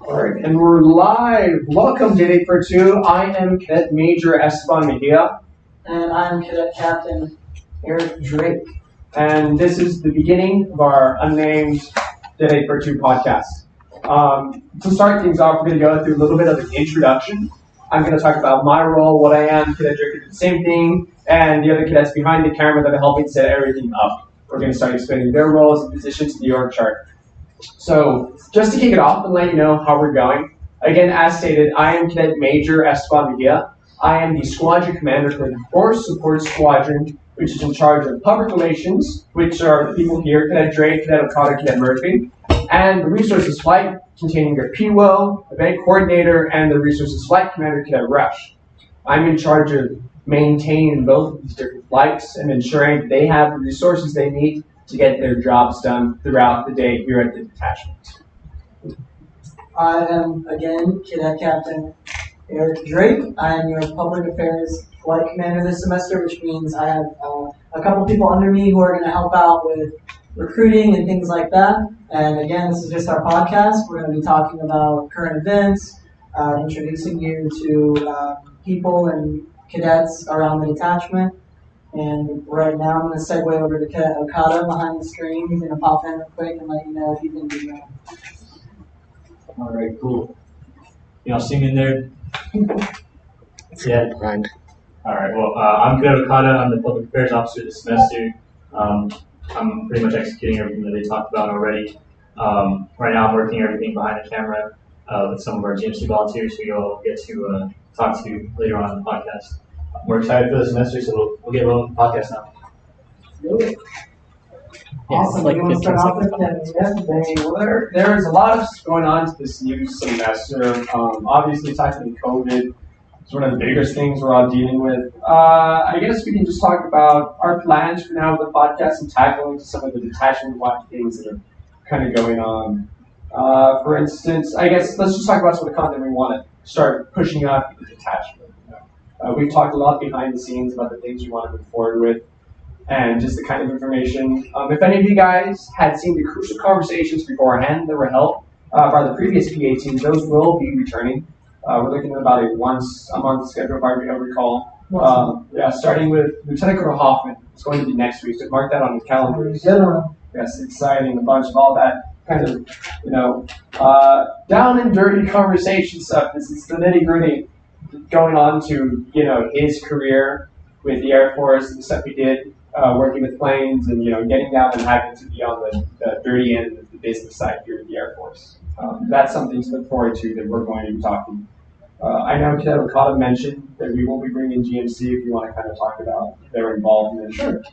Alright, and we're live. Welcome to DET for 2. I am Cadet Major Esteban Mejia. And I'm Cadet Captain Eric Drake. And this is the beginning of our unnamed DET for 2 podcast. To start things off, we're going to go through a little bit of an introduction. I'm going to talk about my role, what I am. Cadet Drake did the same thing, and the other cadets behind the camera that are helping set everything up. We're going to start explaining their roles and positions in the org chart. So, just to kick it off and let you know how we're going, again, as stated, I am Cadet Major Esteban Mejia. I am the Squadron Commander for the Force Support Squadron, which is in charge of public relations, which are the people here, Cadet Drake, Cadet Okada, Cadet Murphy, and the Resources Flight, containing their PWO, Event Coordinator, and the Resources Flight Commander, Cadet Rush. I'm in charge of maintaining both of these different flights and ensuring that they have the resources they need to get their jobs done throughout the day here at the detachment. I am, again, Cadet Captain Eric Drake. I am your Public Affairs Flight Commander this semester, which means I have a couple people under me who are going to help out with recruiting and things like that. And again, this is just our podcast. We're going to be talking about current events, introducing you to people and cadets around the detachment. And right now, I'm going to segue over to Cadet Okada behind the screen. He's going to pop in real quick and let you know if he's going to be doing. All right, cool. Y'all see me in there? Yeah. Grind. All right. Well, I'm Cadet Okada. I'm the Public Affairs Officer this semester. I'm pretty much executing everything that they talked about already. Right now, I'm working everything behind the camera with some of our GMC volunteers who you'll get to talk to later on in the podcast. We're excited for the semester, so we'll get rolling with the podcast now. Awesome. Like You want to start off with Well, there is a lot of going on to this new semester. Obviously, talking to COVID is one of the biggest things we're all dealing with. I guess we can just talk about our plans for now with the podcast and tackling some of the detachment-wide things that are kind of going on. For instance, I guess let's just talk about some of the content we want to start pushing out for the detachment. We've talked a lot behind the scenes about the things we want to move forward with and just the kind of information. If any of you guys had seen the crucial conversations beforehand that were held by the previous PA teams, those will be returning. We're looking at about a once-a-month schedule, if I recall. Starting with Lieutenant Colonel Hoffman. It's going to be next week, so mark that on your calendars. Yes, exciting, a bunch of all that kind of, down and dirty conversation stuff. This is the nitty-gritty going on to, his career with the Air Force and the stuff he did, working with planes and, getting down and having to be on the dirty end of the business side here at the Air Force. That's something to look forward to that we're going to be talking. I know Cadet Okada mentioned that we will be bringing GMC if you want to kind of talk about their involvement. Sure.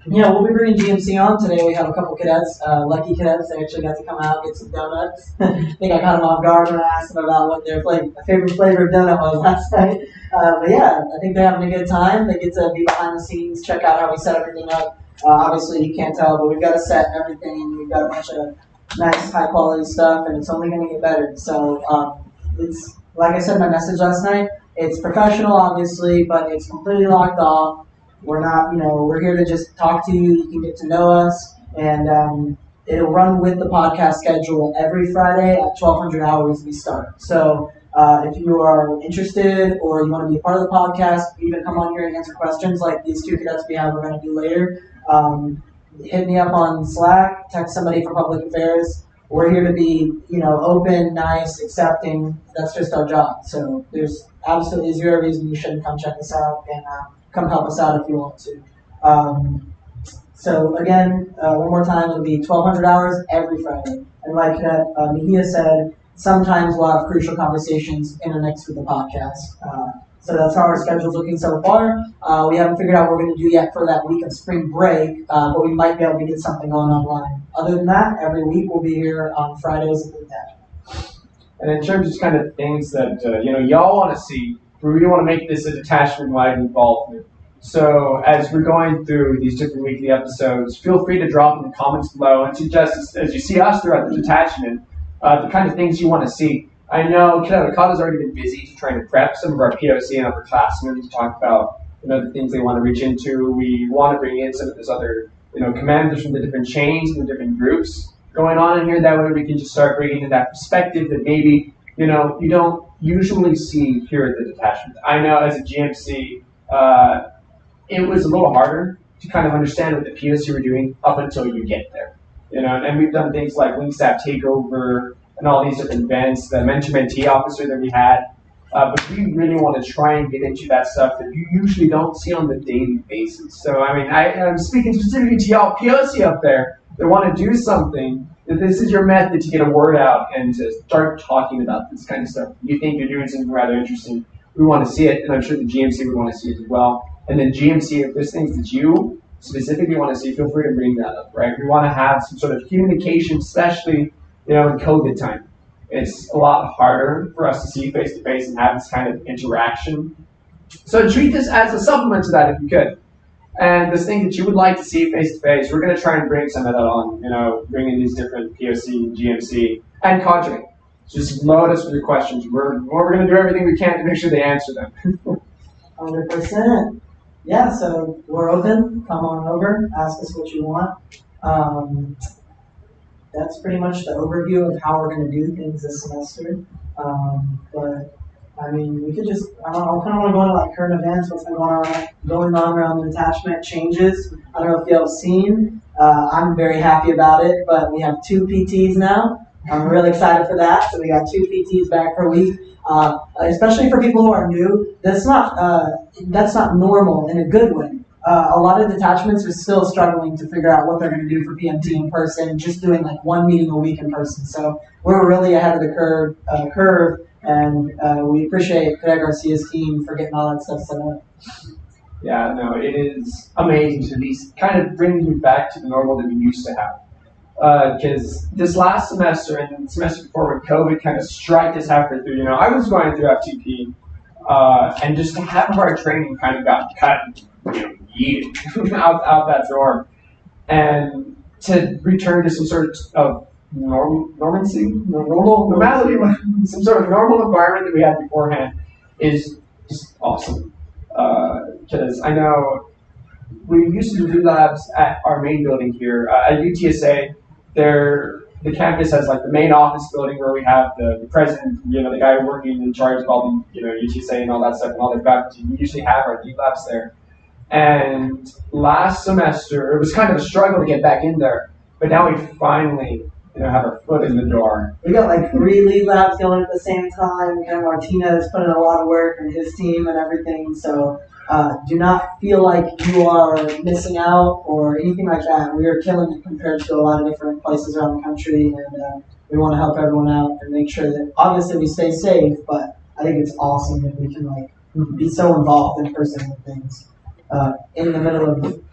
Yeah, we'll be bringing GMC on today. We have a couple cadets, lucky cadets. They actually got to come out and get some donuts. I think I caught them off guard when I asked them about what their favorite flavor of donut was last night. But yeah, I think they're having a good time. They get to be behind the scenes, check out how we set everything up. Obviously, you can't tell, but we've got to set everything. We've got a bunch of nice, high-quality stuff, and it's only going to get better. So it's, like I said in my message last night, it's professional, obviously, but it's completely locked off. We're not, we're here to just talk to you. You can get to know us, and it'll run with the podcast schedule every Friday at 1200 hours we start. So if you are interested or you want to be a part of the podcast, even come on here and answer questions like these two cadets we have we're going to do later. Hit me up on Slack, text somebody from Public Affairs. We're here to be, open, nice, accepting. That's just our job. So there's absolutely zero reason you shouldn't come check us out and come help us out if you want to. So again, one more time, it'll be 1200 hours every Friday. And like Mejia said, sometimes we'll have crucial conversations intermixed with the podcast. So that's how our schedule's looking so far. We haven't figured out what we're going to do yet for that week of spring break, but we might be able to get something going online. Other than that, every week we'll be here on Fridays at that. And in terms of kind of things that, y'all want to see, we really want to make this a detachment-wide involvement. So as we're going through these different weekly episodes, feel free to drop in the comments below and suggest, as you see us throughout the detachment, the kind of things you want to see. I know Cadet Okada's already been busy trying to prep some of our POC and upperclassmen to talk about, the things they want to reach into. We want to bring in some of those other, commanders from the different chains and the different groups going on in here. That way we can just start bringing in that perspective that maybe, you don't usually see here at the detachment. I know as a GMC, it was a little harder to kind of understand what the POC were doing up until you get there. And we've done things like wing staff takeover and all these different events, the mentor-mentee officer that we had. But we really want to try and get into that stuff that you usually don't see on the daily basis. So, I mean, I'm speaking specifically to y'all POC up there that want to do something, that this is your method to get a word out and to start talking about this kind of stuff. You think you're doing something rather interesting, we want to see it, and I'm sure the GMC would want to see it as well. And then GMC, if there's things that you specifically want to see, feel free to bring that up, right? We want to have some sort of communication, especially, in COVID time. It's a lot harder for us to see face-to-face and have this kind of interaction. So treat this as a supplement to that if you could. And this thing that you would like to see face-to-face, we're going to try and bring some of that on, bringing these different POC, GMC, and cadre. Just load us with your questions. We're going to do everything we can to make sure they answer them. 100%. Yeah, so we're open. Come on over. Ask us what you want. That's pretty much the overview of how we're going to do things this semester. But I mean, we could just, I kind of want to go into like current events, what's going on around the detachment changes. I don't know if you have seen. I'm very happy about it, but we have 2 PTs now. I'm really excited for that. So we got 2 PTs back per week. Especially for people who are new, that's not normal in a good way. A lot of detachments are still struggling to figure out what they're going to do for PMT in person, just doing like 1 meeting a week in person. So we're really ahead of the curve, and we appreciate Cadet Garcia's team for getting all that stuff set up. Yeah, no, it is amazing to at least kind of bring you back to the normal that we used to have. Because this last semester and the semester before when COVID kind of struck us halfway through, I was going through FTP, and just half of our training kind of got cut, yeeted out that door. And to return to some sort of normality, some sort of normal environment that we had beforehand is just awesome. Because I know we used to do labs at our main building here at UTSA. The campus has like the main office building where we have the president, the guy working in charge of all the UTSA and all that stuff and all their faculty. We usually have our deep labs there. And last semester it was kind of a struggle to get back in there, but now we finally have our foot in the door. We got like 3 lead labs going at the same time. Martinez put in a lot of work and his team and everything. So do not feel like you are missing out or anything like that. We are killing it compared to a lot of different places around the country, and we want to help everyone out and make sure that obviously we stay safe. But I think it's awesome that we can be so involved in person with things in the middle of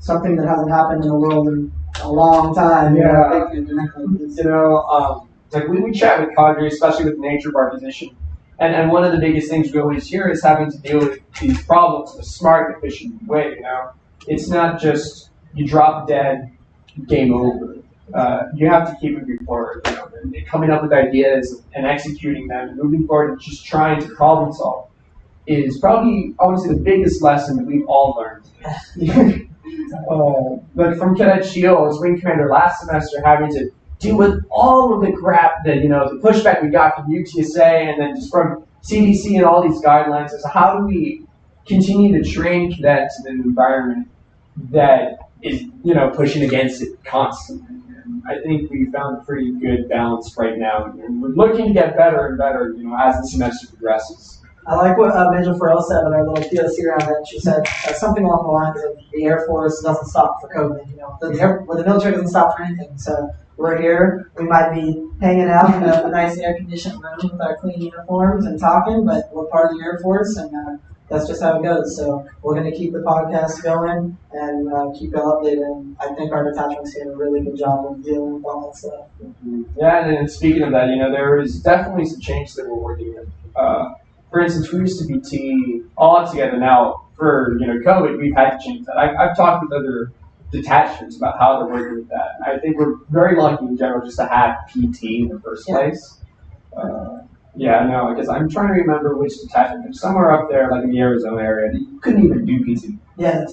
something that hasn't happened in the world in a long time. Yeah, like we chat with cadre, especially with the nature of our position. And one of the biggest things we always hear is having to deal with these problems in a smart, efficient way. It's not just you drop dead, game over. You have to keep moving forward. And coming up with ideas and executing them, and moving forward and just trying to problem solve is probably honestly the biggest lesson that we've all learned. But from Cadet Shield as wing commander last semester, having to deal with all of the crap that, the pushback we got from UTSA and then just from CDC and all these guidelines is how do we continue to train cadets in an environment that is, pushing against it constantly. And I think we found a pretty good balance right now, and we're looking to get better and better, as the semester progresses. I like what Major Farrell said in our little POC around that. She said something along the lines of the Air Force doesn't stop for COVID. The military doesn't stop for anything. So we're here. We might be hanging out in a nice air-conditioned room with our clean uniforms and talking, but we're part of the Air Force, and that's just how it goes. So we're going to keep the podcast going and keep you updated. And I think our detachment's doing a really good job of dealing with all that stuff. Mm-hmm. Yeah, and speaking of that, there is definitely some change that we're working with. For instance, we used to be T all together. Now, for COVID, we've had to change that. I've talked with other detachments about how they're working with that. I think we're very lucky in general just to have PT in the first place. Because I'm trying to remember which detachment. Somewhere up there, like in the Arizona area, you couldn't even do PT. Yeah.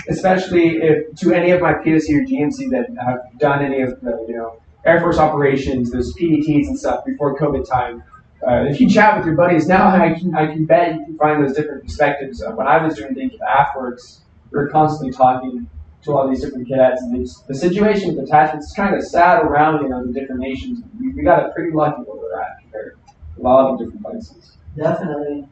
especially if to any of my POC or GMC that have done any of the Air Force operations, those PDTs and stuff before COVID time. If you chat with your buddies now, I can bet you can find those different perspectives. When I was doing things afterwards, we were constantly talking to all these different cadets, and the situation with attachments is kind of sad around the different nations. We got it pretty lucky where we're at compared to a lot of different places. Definitely.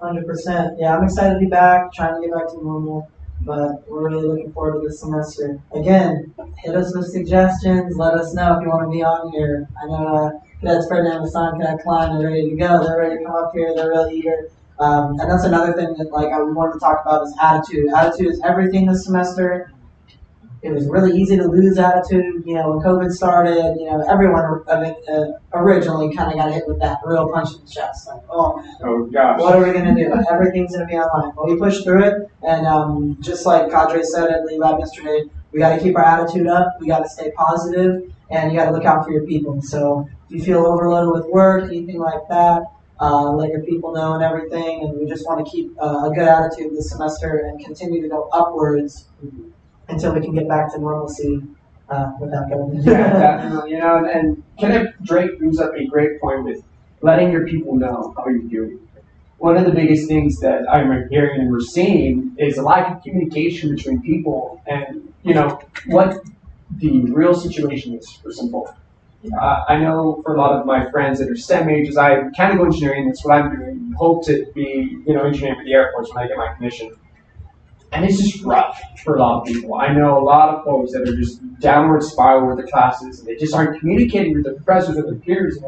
100%. Yeah, I'm excited to be back, trying to get back to normal, but we're really looking forward to this semester. Again, hit us with suggestions. Let us know if you want to be on here. I know Cadets Ferdinand Masson, Cadet Klein, they're ready to go. They're ready to come up here. They're really eager. And that's another thing that we wanted to talk about is attitude. Attitude is everything this semester. It was really easy to lose attitude. When COVID started, everyone originally kind of got hit with that real punch in the chest. Like, oh man, oh gosh, what are we going to do? Everything's going to be online. But we pushed through it, and just like Cadre said at Lee Lab yesterday, we got to keep our attitude up. We got to stay positive, and you got to look out for your people. So if you feel overloaded with work, anything like that, let your people know and everything. And we just want to keep a good attitude this semester and continue to go upwards until we can get back to normalcy without going. Yeah, definitely. And Cadet Drake brings up a great point with letting your people know how you're doing. One of the biggest things that I'm hearing and we're seeing is a lack of communication between people and, what the real situation is for some folk. I know for a lot of my friends that are STEM majors, I mechanical engineering, that's what I'm doing, hope to be, engineering for the Air Force when I get my commission. And it's just rough for a lot of people. I know a lot of folks that are just downward spiral with their classes, and they just aren't communicating with their professors or their peers.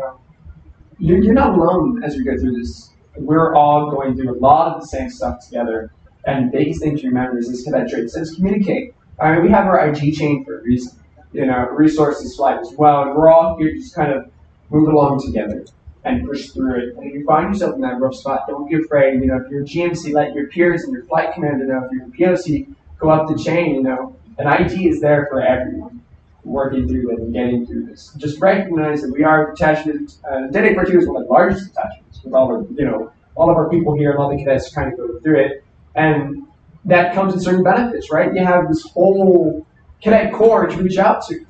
You're not alone as you go through this. We're all going through a lot of the same stuff together. And the biggest thing to remember is this Cadet Drake says communicate. We have our IG chain for a reason. Resources flight as well, and we're all here to just kind of move along together and push through it. And if you find yourself in that rough spot, don't be afraid. If you're a GMC, let your peers and your flight commander know. If you're a POC, go up the chain. And IT is there for everyone, working through it and getting through this. Just recognize that we are attachment. DET 42 is one of the largest attachments with all of our people here and all the cadets kind of go through it, and that comes with certain benefits, right? You have this whole cadet core to reach out to.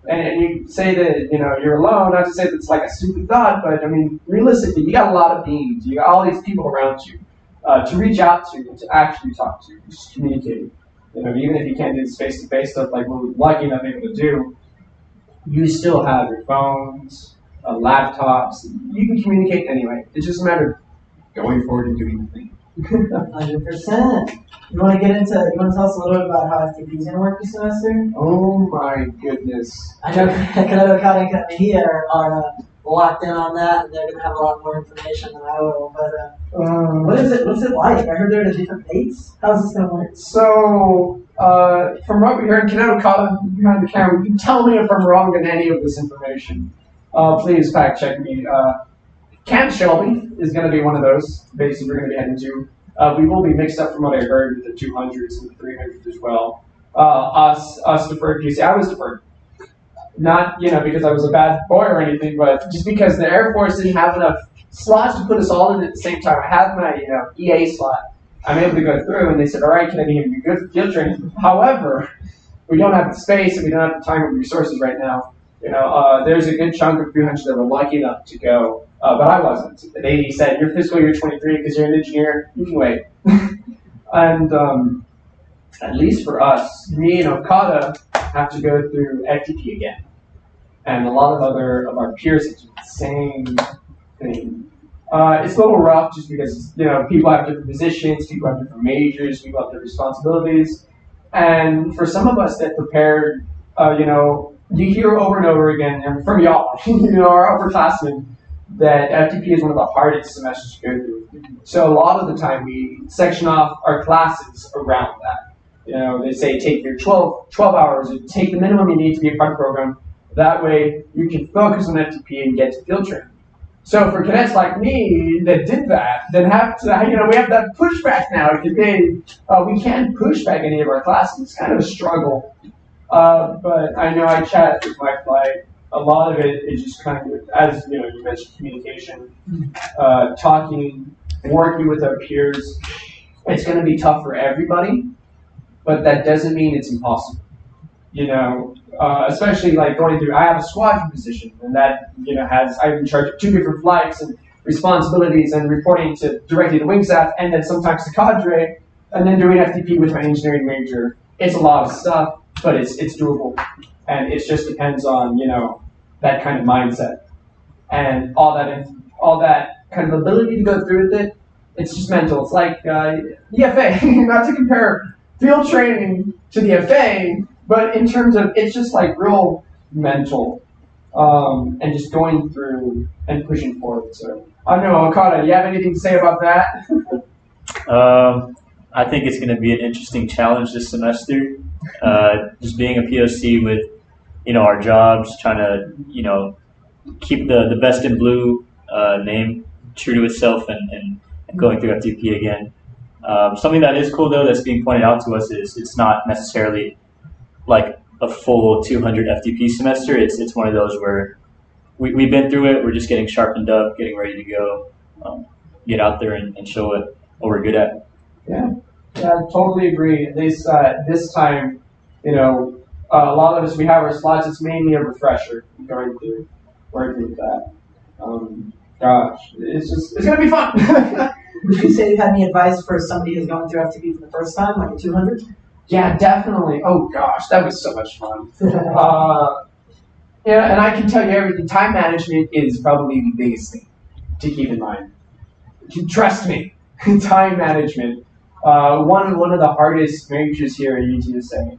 And you say that, you're alone, not to say that it's like a stupid thought, but realistically, you got a lot of beings, you got all these people around you to reach out to and to actually talk to, just communicate. Even if you can't do this face-to-face stuff like we're lucky enough able to do, you still have your phones, laptops, you can communicate anyway. It's just a matter of going forward and doing the thing. 100%. You want to tell us a little bit about how FTP is going to work this semester? Oh my goodness. I know Cadet Academy and He are locked in on that, and they're going to have a lot more information than I will. But what's it like? I heard they're at different dates. How's this going to work? So, from what we heard, Cadet Academy behind the camera, you can tell me if I'm wrong in any of this information. Please fact check me. Camp Shelby is going to be one of those bases we're going to be heading to. We will be mixed up from what I heard with the 200s and the 300s as well. Us deferred POC. I was deferred. Not, because I was a bad boy or anything, but just because the Air Force didn't have enough slots to put us all in at the same time. I had my, EA slot. I'm able to go through, and they said, all right, can I be good for field training? However, we don't have the space, and we don't have the time or resources right now. There's a good chunk of 300 that were lucky enough to go. But I wasn't. They said, you're fiscal year 23 because you're an engineer, you can wait. And at least for us, me and Okada have to go through FTP again. And a lot of our peers have to do the same thing. It's a little rough just because, people have different positions, people have different majors, people have different responsibilities. And for some of us that prepared, you hear over and over again, and from y'all, our upperclassmen, that FTP is one of the hardest semesters to go through. So a lot of the time we section off our classes around that. They say take your 12 hours, or take the minimum you need to be a part of the program. That way you can focus on FTP and get to field training. So for cadets like me that did that, then we have that pushback now. We can't push back any of our classes. It's kind of a struggle. But I know I chat with my flight. A lot of it is just kind of, as you mentioned, communication, talking, working with our peers. It's going to be tough for everybody, but that doesn't mean it's impossible. You know, especially like going through, I have a squadron position, and that, you know, I'm in charge of 2 different flights and responsibilities and reporting directly to wing staff, and then sometimes to cadre, and then doing FTP with my engineering major. It's a lot of stuff, but it's doable, and it just depends on, you know, that kind of mindset and all that kind of ability to go through with it. It's just mental. It's like the FA, not to compare field training to the FA, but in terms of, it's just like real mental, and just going through and pushing forward. So I don't know, Okada, you have anything to say about that? I think it's going to be an interesting challenge this semester. Just being a POC with, you know, our jobs, trying to, you know, keep the best in blue name true to itself, and going through FTP again. Something that is cool though that's being pointed out to us is it's not necessarily like a full 200 FTP semester. It's one of those where we've been through it. We're just getting sharpened up, getting ready to go, get out there and show what we're good at. Yeah, totally agree. This time, you know, a lot of us, we have our slots. It's mainly a refresher going through working with that. Gosh, it's gonna be fun. Would you say you had any advice for somebody who's going through FTP for the first time, like a 200? Yeah, definitely. Oh gosh, that was so much fun. Yeah, and I can tell you everything. Time management is probably the biggest thing to keep in mind. Trust me, time management. One of the hardest majors here at UTSA.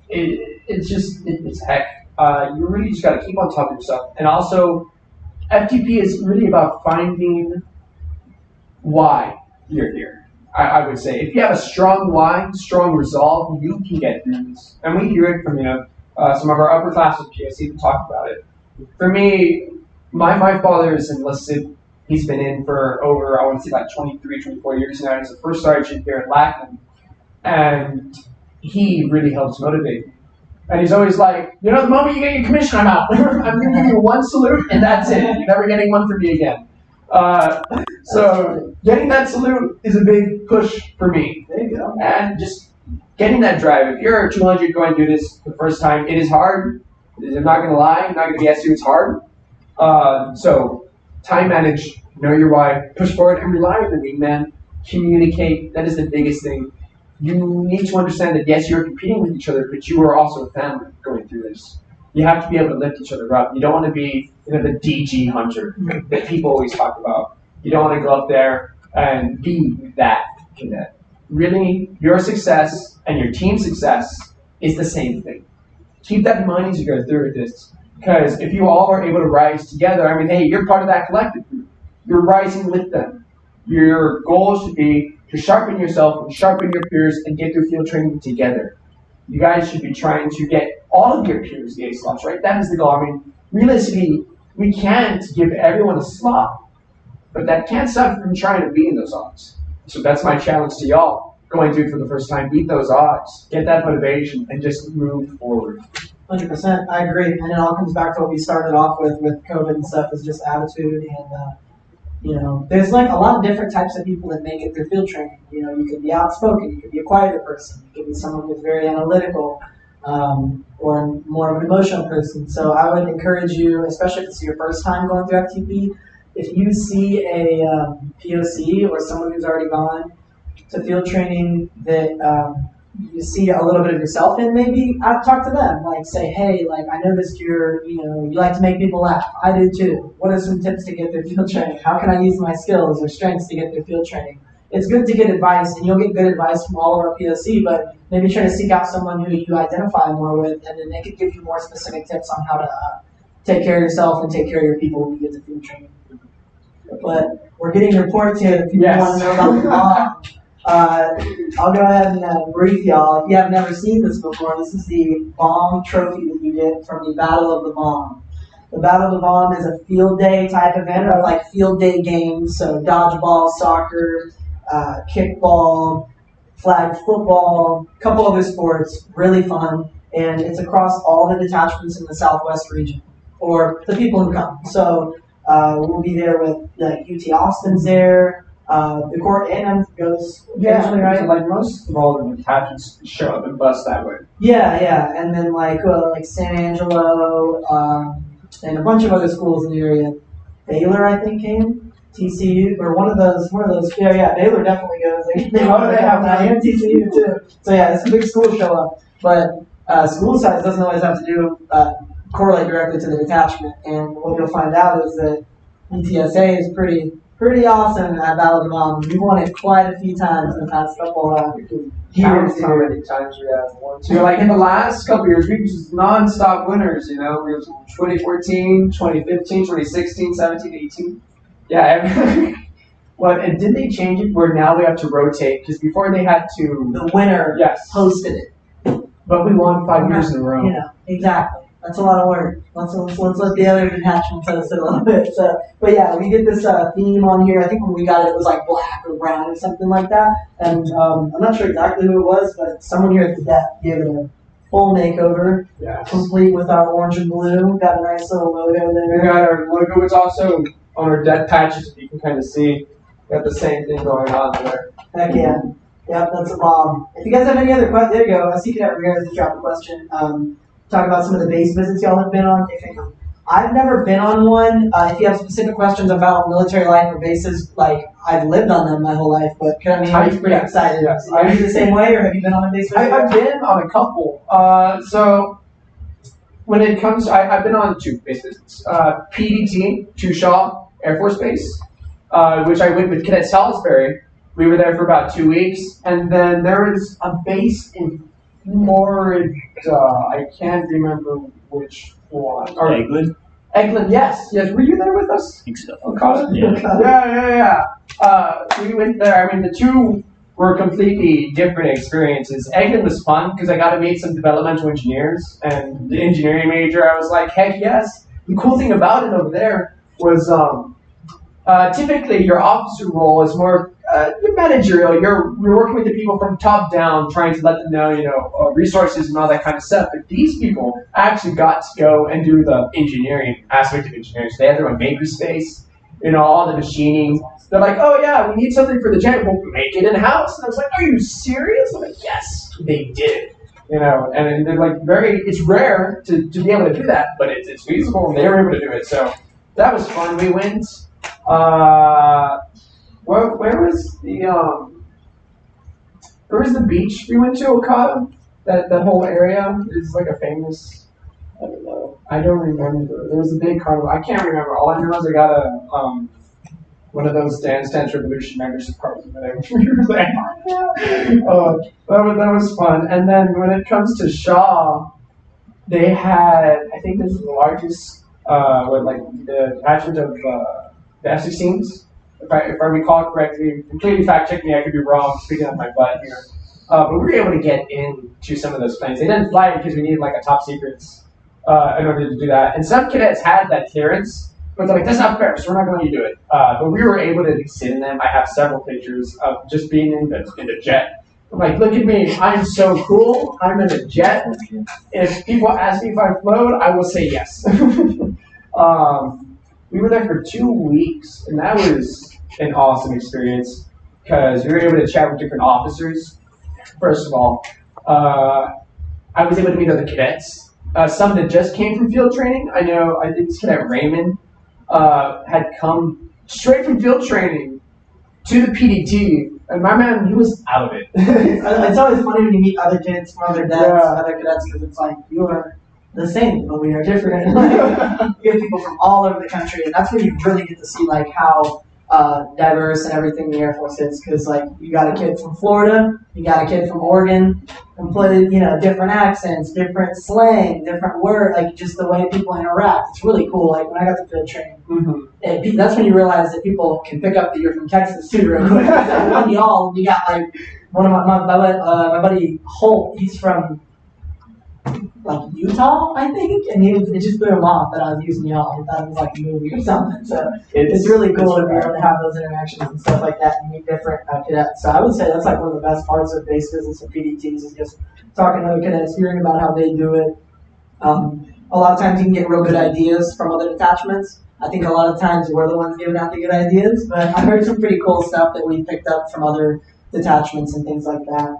It's heck. You really just got to keep on top of yourself. And also, FTP is really about finding why you're here. I would say if you have a strong why, strong resolve, you can get through this. And we hear it from, you know, some of our upperclassmen POC who talk about it. For me, my father is enlisted. He's been in for over, I want to say, like 23, 24 years now. He's a first sergeant here at Lackland. And he really helps motivate me. And he's always like, you know, the moment you get your commission, I'm out. I'm going to give you one salute, and that's it. You're never getting one from me again. So getting that salute is a big push for me. There you go. And just getting that drive. If you're 200 going to do this the first time, it is hard. I'm not going to lie. I'm not going to guess you. It's hard. So time manage, know your why, push forward, and rely on the wingman. Communicate. That is the biggest thing. You need to understand that, yes, you're competing with each other, but you are also a family going through this. You have to be able to lift each other up. You don't want to be, you know, the DG hunter that people always talk about. You don't want to go up there and be that cadet. Really, your success and your team's success is the same thing. Keep that in mind as you go through this. Because if you all are able to rise together, I mean, hey, you're part of that collective group. You're rising with them. Your goal should be to sharpen yourself and sharpen your peers and get through field training together. You guys should be trying to get all of your peers the A slots, right? That is the goal. I mean, realistically, we can't give everyone a slot, but that can't stop you from trying to beat those odds. So that's my challenge to y'all. Going through for the first time, beat those odds, get that motivation, and just move forward. 100%, I agree. And it all comes back to what we started off with COVID and stuff, is just attitude. And, you know, there's like a lot of different types of people that make it through field training. You know, you could be outspoken, you could be a quieter person, you could be someone who's very analytical, or more of an emotional person. So I would encourage you, especially if it's your first time going through FTP, if you see a POC or someone who's already gone to field training that you see a little bit of yourself in, maybe I'd talk to them. Like, say, hey, like, I noticed you like to make people laugh. I do too. What are some tips to get through field training? How can I use my skills or strengths to get through field training? It's good to get advice, and you'll get good advice from all of our POC, but maybe try to seek out someone who you identify more with, and then they could give you more specific tips on how to take care of yourself and take care of your people when you get to field training. But we're getting reports here that people want to know about the bomb. I'll go ahead and brief y'all. If you have never seen this before, this is the bomb trophy that you get from the Battle of the Bomb. The Battle of the Bomb is a field day type event, or like field day games, so dodgeball, soccer, kickball, flag football, a couple other sports, really fun, and it's across all the detachments in the Southwest region, or the people who come. So we'll be there with UT Austin's there, The Corps and goes Yeah, occasionally, right? like most of all the detachments show up and bust that way. Yeah, and then like San Angelo, and a bunch of other schools in the area. Baylor, I think, came. TCU or one of those. Yeah. Baylor definitely goes. They have that, and TCU too. So yeah, it's a big school show up, but school size doesn't always have to do correlate directly to the detachment. And what you'll find out is that UTSA is pretty awesome at Battle of the Bomb. We've won it quite a few times in the past couple years. How many times we have won? So like in the last couple years, we've just non-stop winners. You know, we have 2014, 2015, 2016, 17, 18. Yeah. What? And did they change it where now we have to rotate? Because before they had to. The winner hosted it. But we won 5 years in a row. Yeah, exactly. That's a lot of work. Let's let the other detachments host it a little bit. So, but yeah, we get this theme on here. I think when we got it, it was like black or brown or something like that. And I'm not sure exactly who it was, but someone here at the DET gave it a full makeover, complete with our orange and blue. Got a nice little logo there. We got our logo. It's also on our DET patches, if you can kind of see. Got the same thing going on there. Heck yeah. Yep, that's a bomb. If you guys have any other questions, there you go. I see you guys drop a question. Talk about some of the base visits y'all have been on. I've never been on one. If you have specific questions about military life or bases, like I've lived on them my whole life, but I'm pretty excited. Yes. Are you the same way, or have you been on a base visit? I've been on a couple. So when it comes, I've been on 2 base visits. PDT to Shaw Air Force Base, which I went with Cadet Salisbury. We were there for about 2 weeks, and then there was a base in Florida. I can't remember which one. Or Eglin? Eglin, yes. Were you there with us? I think so. Okada? Yeah. Yeah. We went there. I mean, the 2 were completely different experiences. Eglin was fun because I got to meet some developmental engineers, and the engineering major. I was like, heck yes. The cool thing about it over there was typically your officer role is more you're managerial. You're working with the people from top down, trying to let them know, resources and all that kind of stuff. But these people actually got to go and do the engineering aspect of engineering. So they had their own makerspace, all the machining. They're like, oh yeah, we need something for the jet. We'll make it in house. And I was like, are you serious? I'm like, yes, they did. And they're like it's rare to be able to do that, but it's feasible, and they were able to do it. So that was fun. We went. Where was the beach we went to, Okada? That whole area is like a famous. I don't know. I don't remember. There was a big carnival. I can't remember. All I know is I got a one of those Dance Dance Revolution membership cards. That was fun. And then when it comes to Shaw, they had, I think this is the largest the attachment of the F-16s. If I recall correctly, completely fact check me, I could be wrong, speaking on my butt here. But we were able to get into some of those planes. They didn't fly it because we needed like a top secrets in order to do that. And some cadets had that clearance, but they're like, that's not fair, so we're not going to let you do it. But we were able to sit in them. I have several pictures of just being in the jet. I'm like, look at me, I'm so cool, I'm in a jet. If people ask me if I float, I will say yes. We were there for 2 weeks, and that was an awesome experience because we were able to chat with different officers. First of all, I was able to meet other cadets. Some that just came from field training. I think this cadet Raymond had come straight from field training to the PDT, and my man, he was out of it. It's always funny when you meet other kids from other cadets, because it's like, you are the same, but we are different. You get people from all over the country, and that's when you really get to see like how diverse and everything the Air Force is. Because like you got a kid from Florida, you got a kid from Oregon, completely different accents, different slang, different word, like just the way people interact. It's really cool. Like when I got to field training, that's when you realize that people can pick up that you're from Texas too, real quick. One y'all, you got like one of my buddy Holt. He's from like Utah, I think, and it just threw him off that I was using y'all. I thought it was like a movie or something. So it's really cool to be able to have those interactions and stuff like that and meet different cadets. So I would say that's like one of the best parts of base visits and PDTs is just talking to other cadets, hearing about how they do it. A lot of times you can get real good ideas from other detachments. I think a lot of times we're the ones giving out the good ideas, but I heard some pretty cool stuff that we picked up from other detachments and things like that.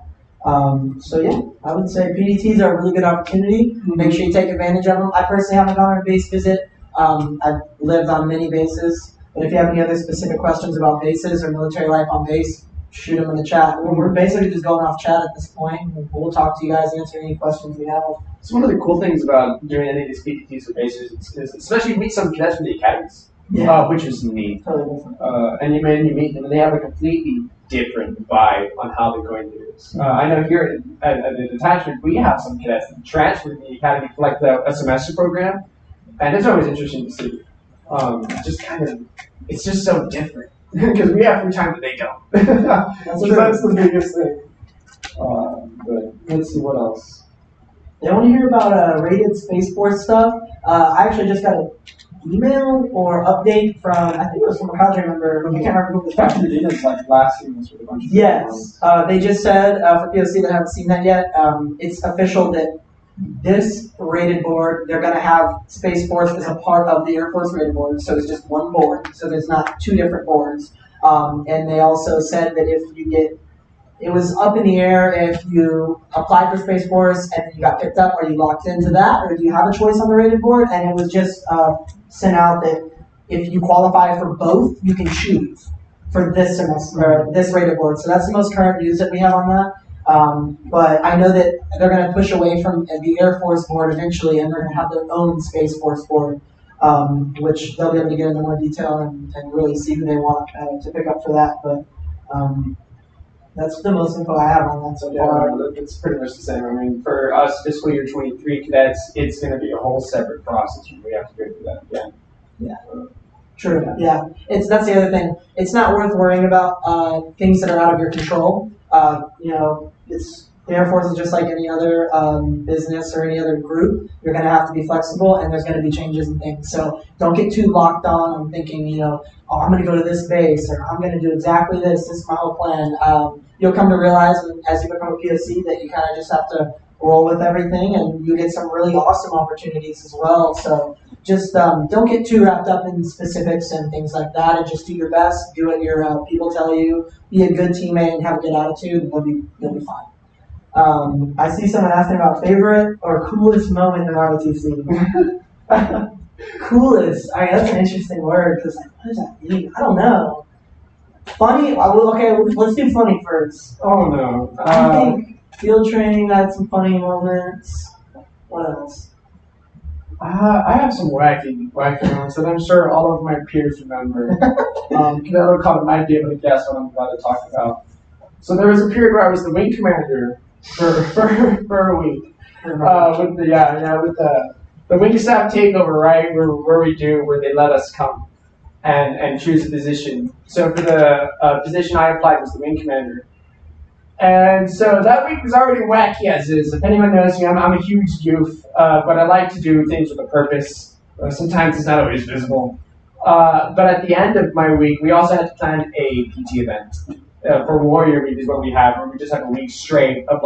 So yeah, I would say PDTs are a really good opportunity. Make sure you take advantage of them. I personally haven't gone on a base visit. I've lived on many bases, but if you have any other specific questions about bases or military life on base, shoot them in the chat. We're basically just going off chat at this point. We'll talk to you guys, answer any questions we have. So one of the cool things about doing any of these PDTs with bases is especially you meet some cadets from the academies, which is neat. Totally different. And you meet them, and they have a completely different vibe on how they're going to do this. I know here at the detachment, we have some cadets that transfer to the academy for like a semester program, and it's always interesting to see. It's just so different because we have free time that they don't. That's the biggest thing. But let's see what else. They want to hear about rated spaceport stuff. I actually just got an email or update from, I think it was from a cadre member. I can't remember who it was from. Actually, it is like last year was with a bunch of Yes, they just said, for POC that haven't seen that yet, it's official that this rated board, they're going to have Space Force as a part of the Air Force rated board, so it's just one board, so there's not two different boards. And they also said that if you get, it was up in the air if you applied for Space Force and you got picked up, are you locked into that, or do you have a choice on the rated board? And it was just sent out that if you qualify for both, you can choose for this semester, or this rated board. So that's the most current news that we have on that. But I know that they're going to push away from the Air Force board eventually, and they're going to have their own Space Force board, which they'll be able to get into more detail and really see who they want to pick up for that. But that's the most info I have on that so far. Yeah, it's pretty much the same. I mean, for us, fiscal year 23 cadets, it's going to be a whole separate process. We have to go through that again. Yeah. True. Yeah. That's the other thing. It's not worth worrying about things that are out of your control. The Air Force is just like any other business or any other group. You're going to have to be flexible, and there's going to be changes and things. So don't get too locked on thinking, oh, I'm going to go to this base, or I'm going to do exactly this. This is my whole plan. You'll come to realize as you become a POC that you kind of just have to roll with everything, and you get some really awesome opportunities as well. So just don't get too wrapped up in specifics and things like that, and just do your best. Do what your people tell you. Be a good teammate and have a good attitude, and you'll be fine. I see someone asking about favorite or coolest moment in ROTC. Coolest. All right, that's an interesting word because what does that mean? I don't know. Funny? Okay, let's do funny first. Oh no. I think field training had some funny moments. What else? I have some wacky moments that I'm sure all of my peers remember. Cadet Code might be able to guess what I'm about to talk about. So there was a period where I was the wing commander for a week. With the wing staff takeover, right? Where they let us come and choose a position. So for the position I applied was the wing commander. And so that week was already wacky as is. If anyone knows me, I'm a huge goof, but I like to do things with a purpose. Sometimes it's not always visible. But at the end of my week, we also had to plan a PT event. For Warrior Week is what we have, where we just have a week straight of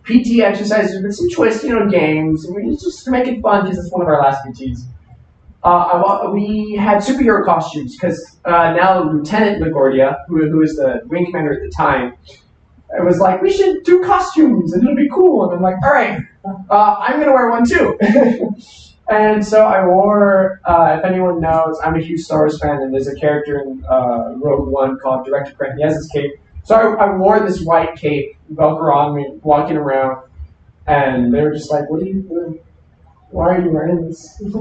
PT exercises with some twist, games. And we just to make it fun because it's one of our last PTs. We had superhero costumes because now Lieutenant LaGuardia, who was the wing commander at the time, it was like, we should do costumes and it'll be cool. And I'm like, all right, I'm going to wear one too. And so I wore, if anyone knows, I'm a huge Star Wars fan, and there's a character in Rogue One called Director Craig. He has this cape. So I wore this white cape, Velcro on me, walking around, and they were just like, what are you doing? Why are you wearing this? That's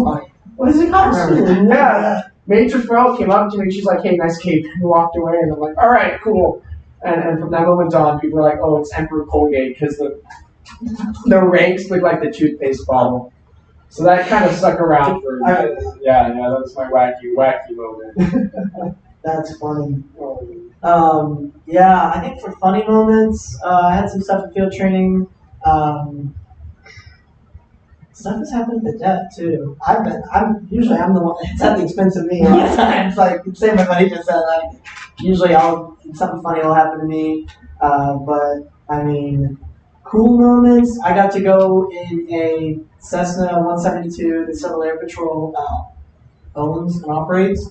funny. What is it costume? Yeah. Major Farrell came up to me, she's like, hey, nice cape, and walked away, and I'm like, all right, cool. And from that moment on, people were like, oh, it's Emperor Colgate, because the ranks look like the toothpaste bottle. So that kind of stuck around for that was my wacky moment. That's funny. I think for funny moments, I had some stuff in field training. Stuff has happened at the DET too. I'm the one. It's at the expense of me. It's like same as what he just said. Usually something funny will happen to me. But I mean, cool moments. I got to go in a Cessna 172, the Civil Air Patrol, owns and operates.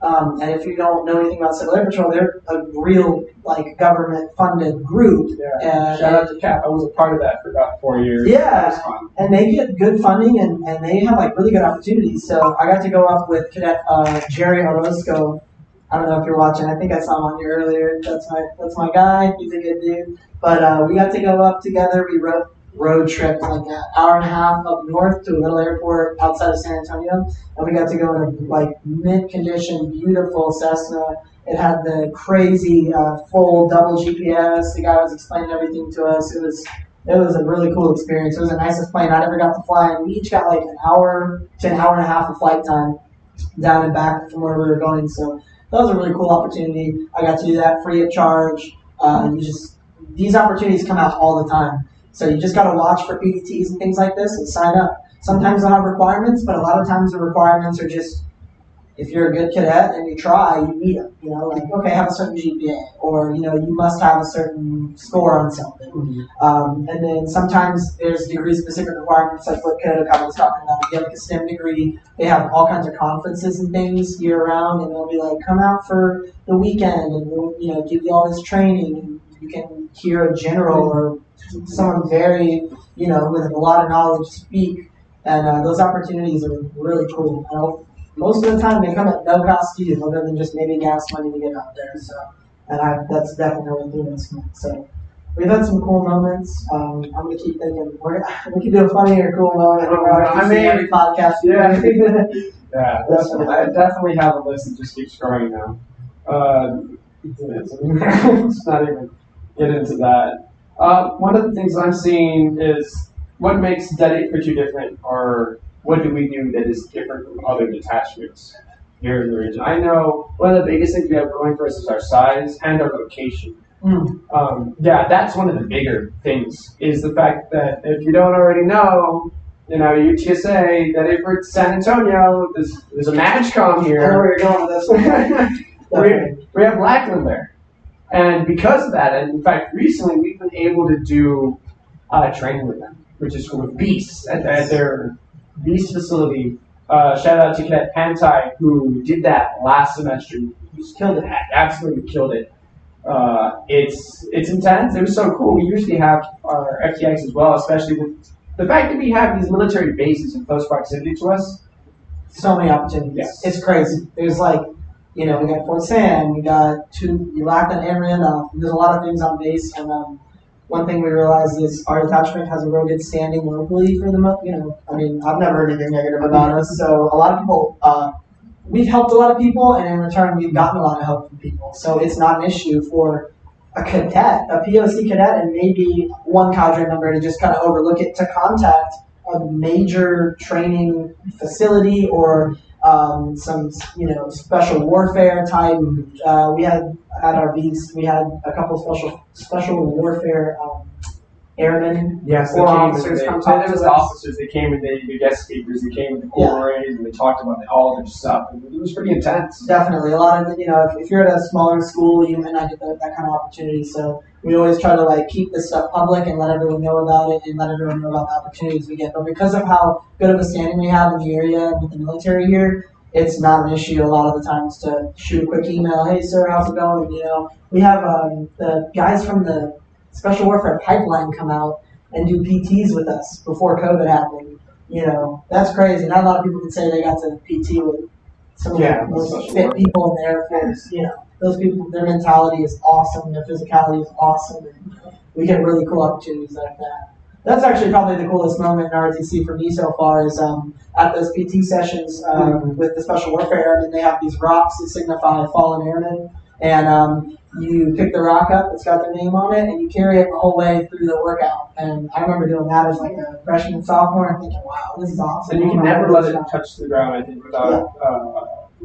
And if you don't know anything about Civil Air Patrol, they're a real government-funded group. Yeah. Shout out to Cap. I was a part of that for about 4 years. Yeah. It was fun. And they get good funding and they have really good opportunities. So I got to go up with Cadet Jerry Orozco. I don't know if you're watching. I think I saw him on here earlier. That's my guy. He's a good dude. But we got to go up together. We road trip an hour and a half up north to a little airport outside of San Antonio, and we got to go in a mint condition, beautiful Cessna. It had the crazy full double GPS. The guy was explaining everything to us. It was a really cool experience. It was the nicest plane I'd ever got to fly, and we each got an hour to an hour and a half of flight time down and back from where we were going. So that was a really cool opportunity. I got to do that free of charge. These opportunities come out all the time. So you just got to watch for PDTs and things like this and sign up. Sometimes they'll have requirements, but a lot of times the requirements are just, if you're a good cadet and you try, you meet them. Okay, have a certain GPA, or you must have a certain score on something. Mm-hmm. And then sometimes there's degree-specific requirements, like what Cadet O'Connell was talking about. If you have a STEM degree, they have all kinds of conferences and things year-round, and they'll be come out for the weekend, and we'll give you all this training, and you can hear a general or someone very, with a lot of knowledge speak, and those opportunities are really cool. Most of the time they come at no cost to you, other than just maybe gas money to get out there. So, that's definitely what we're doing. So, we've had some cool moments. I'm gonna keep thinking we could do a funny or cool moment. Every podcast. Yeah, yeah, definitely. I definitely have a list that just keeps growing now. Let's not even get into that. One of the things I'm seeing is what makes DET 842 different, or what do we do that is different from other detachments here in the region? I know one of the biggest things we have going for us is our size and our location. That's one of the bigger things, is the fact that if you don't already know, UTSA, that if we're San Antonio, there's a MAGCOM here. I know where you're going with this. we have Lackland there. And because of that, and in fact, recently we've been able to do training with them, which is with Beast at their Beast facility. Shout out to Cadet Pantai, who did that last semester. He's killed it, absolutely killed it. It's intense. It was so cool. We usually have our FTX as well, especially with the fact that we have these military bases in close proximity to us. So many opportunities. Yes. It's crazy. There's we got Fort Sam, we got Lackland and Randolph. There's a lot of things on base, and one thing we realized is our detachment has a real good standing locally for the I've never heard anything negative about us. So a lot of people, we've helped a lot of people, and in return we've gotten a lot of help from people. So it's not an issue for a cadet, a POC cadet, and maybe one cadre member to just kind of overlook it, to contact a major training facility or some special warfare type. We had at our beats, we had a couple special warfare airmen. Yes, or officers come talk to us. Officers. They came and they guest speakers. They came with the corps and they talked about all their stuff. It was pretty intense. Definitely, a lot of if you're at a smaller school, you might not get that kind of opportunity. So we always try to keep this stuff public and let everyone know about it and let everyone know about the opportunities we get. But because of how good of a standing we have in the area with the military here, it's not an issue a lot of the times to shoot a quick email. Hey, sir, how's it going? We have the guys from the Special Warfare Pipeline come out and do PTs with us before COVID happened. That's crazy. Not a lot of people can say they got to PT with some of the most fit people in the Air Force. Those people, their mentality is awesome, their physicality is awesome, and we get really cool opportunities like that. That's actually probably the coolest moment in ROTC for me so far is at those PT sessions with the Special Warfare Airmen. They have these rocks that signify fallen airmen, and you pick the rock up, it's got their name on it, and you carry it the whole way through the workout. And I remember doing that as a freshman, sophomore, and thinking, wow, this is awesome. And you can never let it touch the ground, I think, without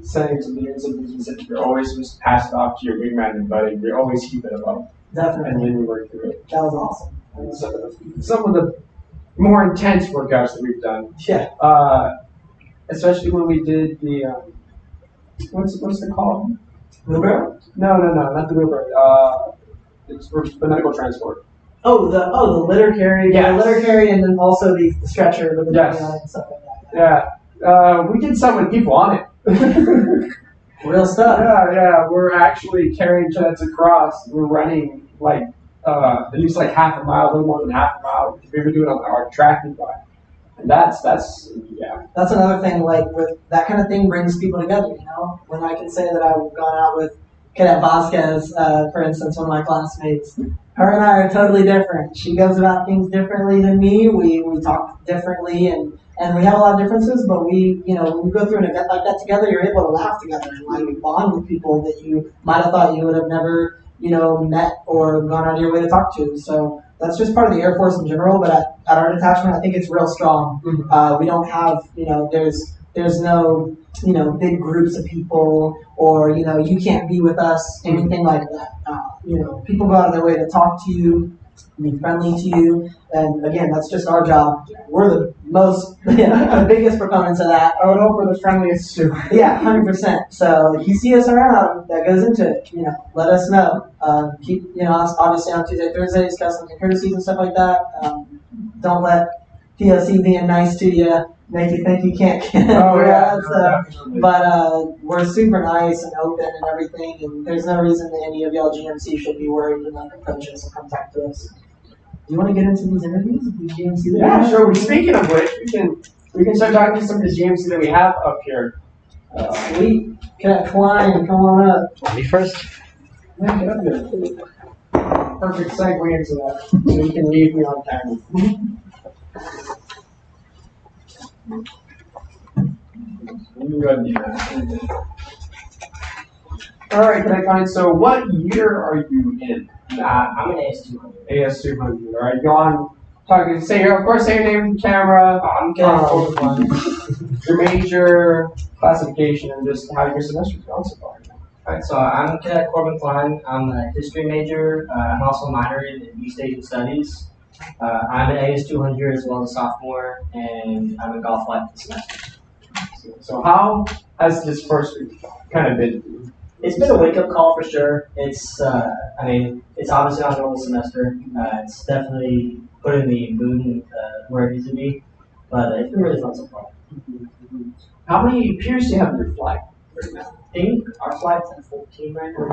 sending to leaders and things that you're always just pass it off to your wingman and buddy. You're always keep it above. Definitely. And then you work through it. That was awesome. Some of the more intense workouts that we've done. Yeah. Especially when we did the what's it called? Wheelbarrow? No, not the wheelbarrow. It's for the medical transport. Oh, the litter carry. Yes. Yeah, litter carry, and then also the stretcher with the yes. and stuff like that. Yeah. We did some with people on it, Real stuff. Yeah, we're actually carrying cadets across. We're running like at least like half a mile, a little more than half a mile. We were doing our tracking by, and that's yeah. That's another thing. Like with that kind of thing, brings people together. You know, when I can say that I've gone out with Cadet Vasquez, for instance, one of my classmates. Her and I are totally different. She goes about things differently than me. We talk differently, and we have a lot of differences. But we, you know, when you go through an event like that together, you're able to laugh together and like bond with people that you might have thought you would have never, you know, met or gone out of your way to talk to. So that's just part of the Air Force in general. But at our detachment, I think it's real strong. We don't have, you know, there's no, you know, big groups of people, or, you know, you can't be with us, anything like that. You know, people go out of their way to talk to you, be friendly to you, and again, that's just our job. We're the most, the biggest proponents of that. I would hope we're the friendliest too. Yeah, 100%. So if you see us around, that goes into it. You know, let us know. Keep, you know, obviously on Tuesday, Thursdays, customs and courtesies and stuff like that. Don't let POC being nice to you make you think you can't get but we're super nice and open and everything, and there's no reason that any of y'all GMC should be worried and like approach us and contact us. Do you want to get into these interviews with the GMC? Yeah, sure. Speaking of which, we can start talking to some of the GMC that we have up here. Sweet. Cadet Klein, come on up. Me first? Yeah, get up there. Perfect segue into that, so you can leave me on camera. All right, Cadet Klein. So, what year are you in? I'm an AS200. AS200. All right, go on. Talking. Say your, of course, say your name on camera. I'm Cadet your major, classification, and just how your semester's gone so far. Alright, so I'm Cadet Corbin Klein. I'm a history major. I'm also minoring in East Asian Studies. I'm an AS200 as well as a sophomore, and I'm in golf life this semester. So how has this first week kind of been? It's been a wake-up call for sure. It's, I mean, it's obviously not a normal semester. It's definitely putting the mood in, where it needs to be, but it's been really fun so far. How many peers do you have in your flight right now? I think our flight's at 14 right now.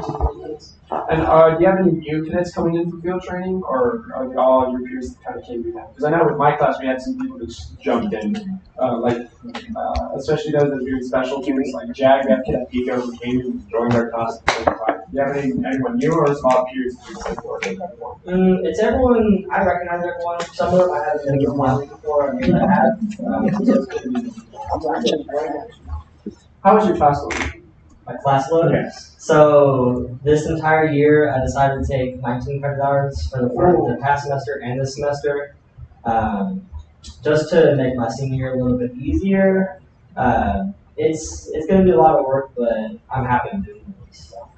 And do you have any new cadets coming in for field training, or are they all your peers that kind of came in? Because I know with my class we had some people that just jumped in, especially those that are doing special teams like Jag, we have Cadet Pico who came and joined our class at the same time. Do you have anyone new, or is it all peers that you said for? It's everyone, I recognize everyone. Some of them I haven't been to one before, I mean, I have. How was your class load? My class load? Yes. So this entire year, I decided to take 19 credit hours for the past semester and this semester, just to make my senior year a little bit easier. It's going to be a lot of work, but I'm happy I'm doing it. So.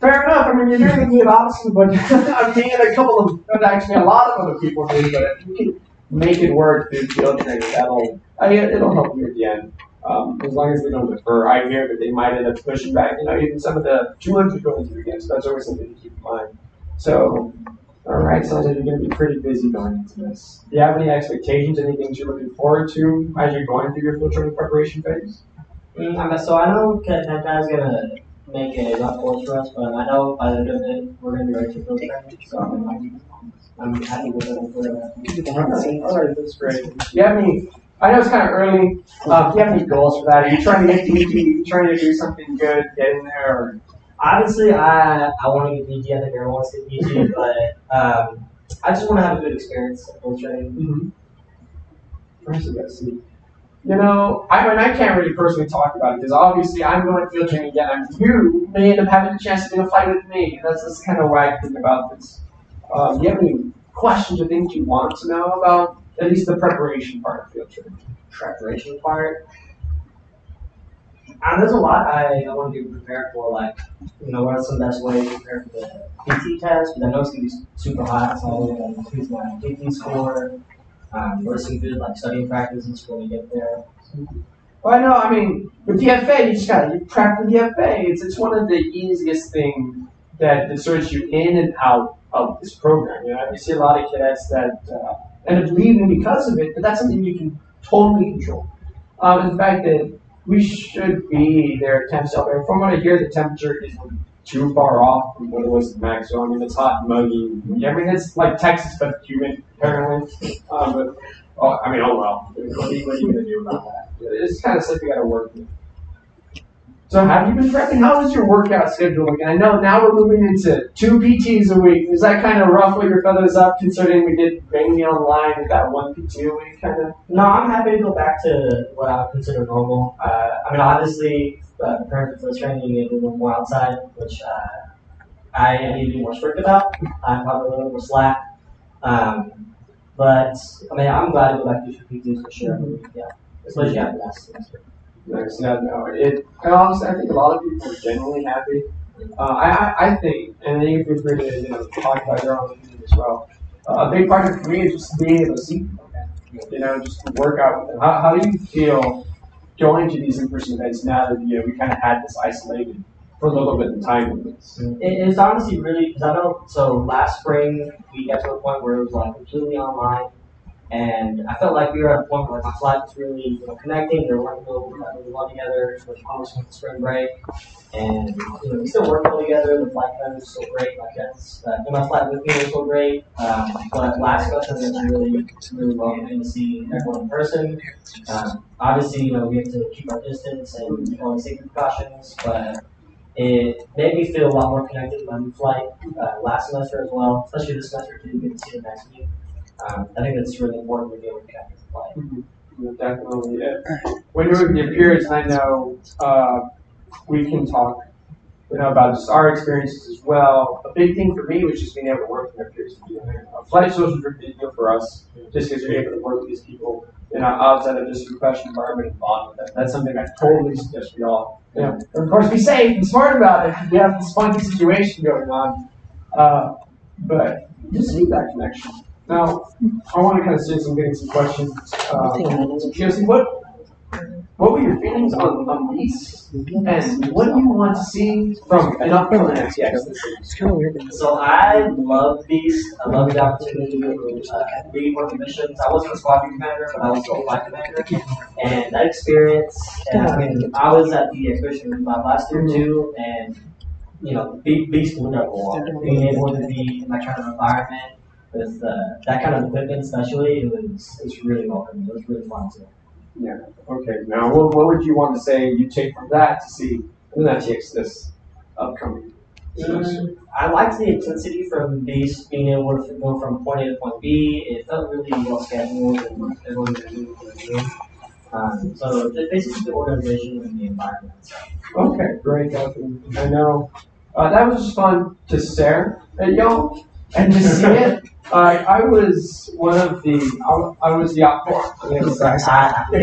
Fair enough. I mean, you're doing it awesome, but I'm seeing a couple of, actually a lot of other people do, but if you can make it work through field training, it'll help you at the end. As long as they don't defer. I hear that they might end up pushing back, even some of the 200 going through again, so that's always something to keep in mind. So, alright, sounds like you're going to be pretty busy going into this. Do you have any expectations, any things you're looking forward to as you're going through your field training preparation phase? So I know Cadet Tenta is going to make a rough course for us, but I know by the end of it, we're going to be ready for field training, so I'm happy with it. Alright, that's great. Do you have any, I know it's kind of early, do you have any goals for that? Are you trying to get DET, trying to do something good, get in there, or? Obviously, I want to get DG. I think everyone wants to get DG, but I just want to have a good experience at field training. I can't really personally talk about it because obviously I'm going to field training again. You may end up having a chance to do a fight with me. That's kind of why I think about this. Do you have any questions or things you want to know about at least the preparation part of field training? Preparation part? There's a lot I want to be prepared for, like, what are some best ways to prepare for the PT test, because I know it's going to be super hot, so I want to increase my PT score. What are some good, studying practices when you get there? Well, I know, with DFA, you just got to prep for DFA. It's one of the easiest things that sorts you in and out of this program. You see a lot of cadets that end up leaving because of it, but that's something you can totally control. In fact, that we should be their temps out there. From what I hear, the temperature isn't too far off from what it was in Max. So I mean, it's hot and muggy. Yeah, I mean, it's like Texas but humid apparently. But I mean, oh well. What are you gonna do about that? It's kind of stuff you got to work with. So have you been prepping? How is your workout schedule looking? I know now we're moving into 2 PTs a week. Is that kind of ruffle your feathers up considering we did mainly online with that 1 PT a week kind of? No, I'm happy to go back to what I would consider normal. I mean, obviously, preparing for training, you need a little more outside, which I need to be more strict about. I'm probably a little more slack. But, I mean, I'm glad to go back to 2 PTs for sure. Yeah, especially after last semester. Nice. Yeah, no. And honestly, I think a lot of people are genuinely happy. I think, and then you feel free to talk about your own opinion as well. A big part of it for me is just being able to see people, just to work out with them. How do you feel going to these in-person events now that we kind of had this isolated for a little bit of time with this? It's honestly really, because I know, so last spring we got to a point where it was like completely online. And I felt like we were at a point where my flight was really connecting. They were working really well together. Which almost went to spring break, and we still work well together. The flight plan was so great. Like that's my flight with me was so great. But last semester was really well getting to see everyone in person. Obviously, we have to keep our distance and all the safety precautions, but it made me feel a lot more connected to my new flight last semester as well, especially this semester too. Get to see the next week. I think that's really important to be able to connect with the flight. Mm-hmm. Definitely. When you're with your peers, and I know we can talk about just our experiences as well. A big thing for me was just being able to work with our peers. Flight social is a big deal for us, just because you're able to work with these people outside of this professional environment and bond with them. That's something I totally suggest we all. And of course, be safe and smart about it. We have this funky situation going on, but just need that connection. Now, I want to kind of see some getting some questions. POC, what were your feelings on these? And what do you want to see from an upcoming FTX? It's kind of weird. So I love these. I love the opportunity to be more commissions. I wasn't a squadron commander, but I was a flight commander. And that experience, I was at the expedition last year too, and beast will never walk. Being able to be in my kind of environment with that kind of equipment, especially, it's really welcoming. It was really fun too. Yeah. Okay. Now, what would you want to say you take from that to see in FTX this upcoming semester? I liked the intensity from Beast being able to go from point A to point B. It felt really well scheduled and everyone was doing what they were doing. So just basically the organization and the environment. Okay, great. I know that was just fun to stare at y'all and to see it. I was one of the. I was the outdoor. I think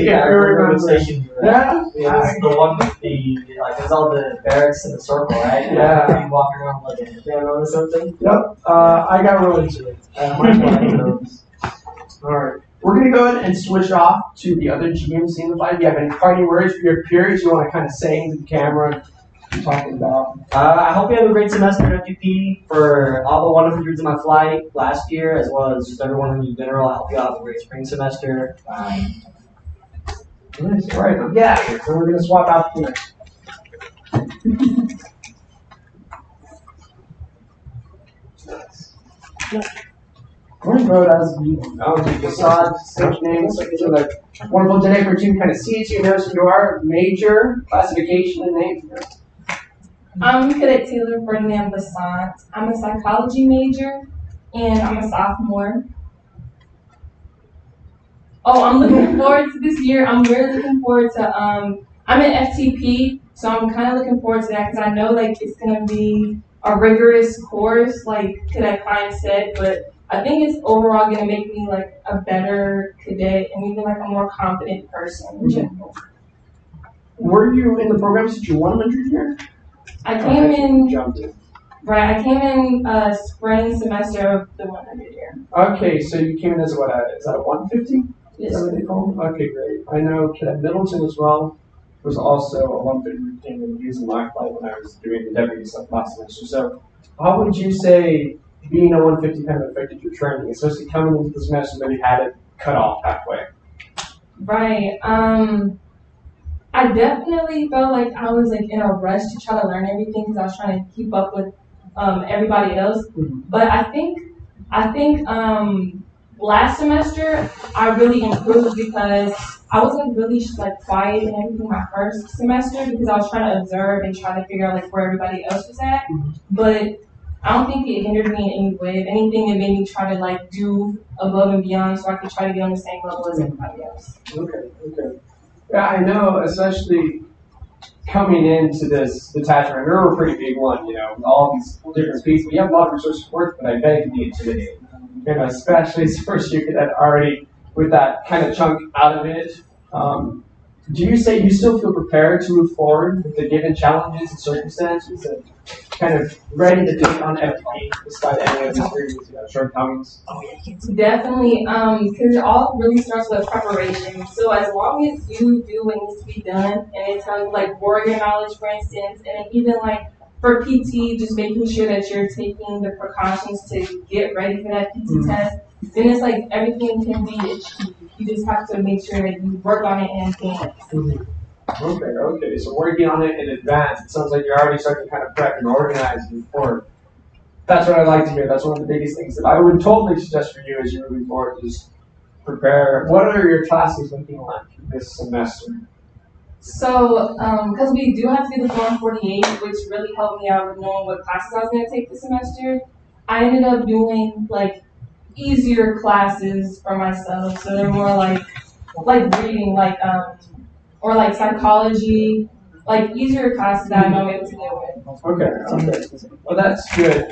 I remember what station you were at. It was the one with there's all the barracks in the circle, right? Yeah. You walking around like a piano or something. Yep. I got really into it. All right. We're gonna go ahead and switch off to the other GMs in the fight. Do you have any parting words for your peers you want to kind of say into the camera? Talking about. I hope you have a great semester at FGP for all the wonderful dudes in my flight last year, as well as just everyone in general. I hope you have a great spring semester. Nice. All right. Yeah. So we're gonna swap out here. Morning, bro. As you facade, stage names, like these are like wonderful today for two kind of seats. You know, so you are major classification and name. I'm Cadet Taylor Ferdinand Bassant. I'm a psychology major, and I'm a sophomore. Oh, I'm looking forward to this year. I'm really looking forward to, I'm an FTP, so I'm kind of looking forward to that because I know, it's going to be a rigorous course, like Cadet Klein said, but I think it's overall going to make me, a better cadet and even, a more confident person in general. Were you in the programs that you 100 here? I came in spring semester of the 100 year. Okay, so you came in as is that a 150? Yes. Is that what they call them? Okay, great. I know Cadet Middleton as well was also a 150 thing and using my flight when I was doing the deputy stuff last semester. So how would you say being a 150 kind of affected your training, especially coming into the semester that you had it cut off halfway? Right. I definitely felt like I was like in a rush to try to learn everything because I was trying to keep up with everybody else. But I think last semester I really improved because I wasn't really like quiet and everything my first semester because I was trying to observe and try to figure out like where everybody else was at. But I don't think it hindered me in any way. If anything, it made me try to like do above and beyond so I could try to get on the same level as everybody else. Okay. Yeah, I know, especially coming into this detachment, we're a pretty big one, with all these different speeds. We have a lot of resource support, but I bet it can be intimidating. Especially as first year cadet already with that kind of chunk out of it. Do you say you still feel prepared to move forward with the given challenges and circumstances and kind of ready to take on everything despite any of these shortcomings? Definitely, because it all really starts with preparation. So as long as you do what needs to be done, and it's like warrior knowledge, for instance, and even like for PT, just making sure that you're taking the precautions to get ready for that PT test, then it's like everything can be achieved. You just have to make sure that you work on it in advance. Okay. So working on it in advance, it sounds like you're already starting to kind of prep and organize before. That's what I like to hear. That's one of the biggest things that I would totally suggest for you as you're moving forward. Just prepare. What are your classes looking like this semester? So, because we do have to do the Form 48, which really helped me out with knowing what classes I was going to take this semester, I ended up doing like easier classes for myself. So they're more like reading, or like psychology, like easier classes that I know I'm able to deal with. Okay. Well, that's good,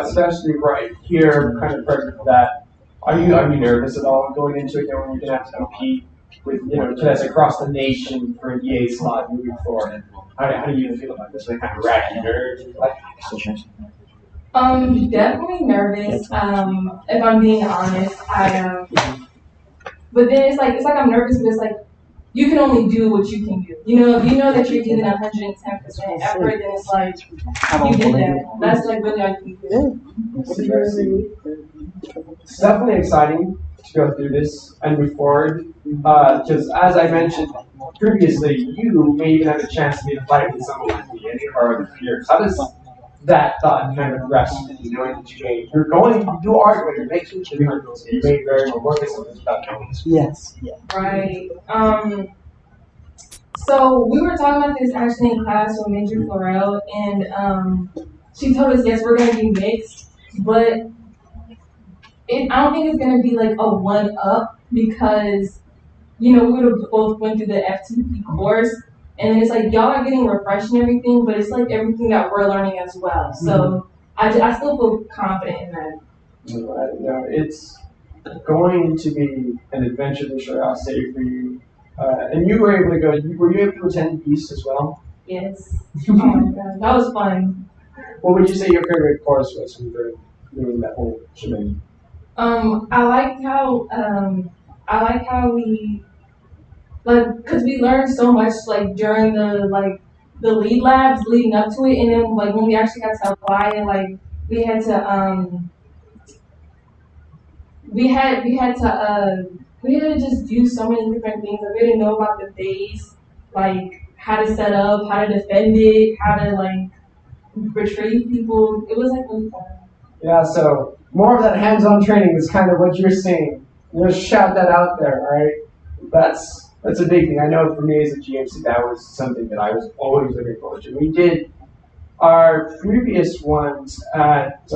especially right here, kind of present for that. Are you nervous at all going into it, knowing you're going to have to compete with cadets across the nation for an EA slot moving forward? How do you feel about this? Like kind of racking nerves? Definitely nervous. If I'm being honest, but then it's like I'm nervous, but it's like you can only do what you can do. If you know that you're giving 110% effort, then it's like you did that. That's like really all you can do. It's definitely exciting to go through this and move forward. Because as I mentioned previously, you may even have a chance to be in a fight with someone like me, any of our other peers. How does that thought kind of rest with you, knowing that you are going to make sure you may very well work at something without knowing? Yes. Right. So we were talking about this actually in class with Major Florell, and she told us, yes, we're going to be mixed, but I don't think it's going to be like a one-up because, we would have both went through the FTP course, and it's like y'all are getting refreshed and everything, but it's like everything that we're learning as well. So I still feel confident in that. It's going to be an adventure this year, I'll say, for you. And you were able to go. Were you able to attend East as well? Yes. Oh my God, that was fun. What would you say your favorite course was when you were doing that whole shebang? I like how we because we learned so much during the lead labs leading up to it, and then when we actually got to apply it, we had to just do so many different things. We didn't know about the base, how to set up, how to defend it, how to retrieve people. It was really fun. Yeah, so more of that hands-on training is kind of what you're saying. Just shout that out there, all right? That's a big thing. I know for me as a GMC, that was something that I was always looking forward to. We did our previous ones at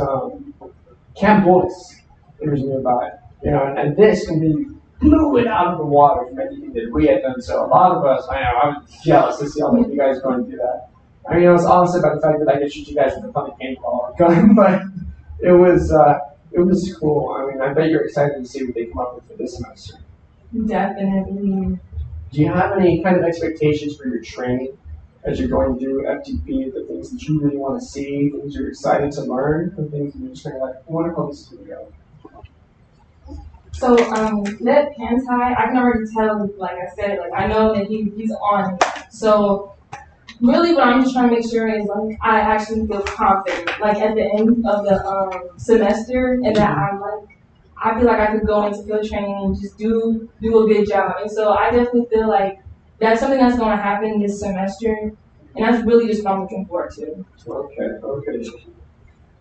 Camp Willis. It was nearby, and this completely blew it out of the water from anything that we had done. So a lot of us, I was jealous to see all of you guys going through that. I was honest about the fact that I could shoot you guys with a funny paintball gun, but it was cool. I bet you're excited to see what they come up with for this semester. Definitely. Do you have any kind of expectations for your training as you're going through FTP, the things that you really want to see, things you're excited to learn, and things that you're just kind of like, I want to go this studio? So, that Pantai, I can already tell, like I said, I know that he's on it. So, really what I'm just trying to make sure is, I actually feel confident, at the end of the semester, and that I feel like I could go into field training and just do a good job. And so I definitely feel like that's something that's going to happen this semester, and that's really just what I'm looking forward to. Okay.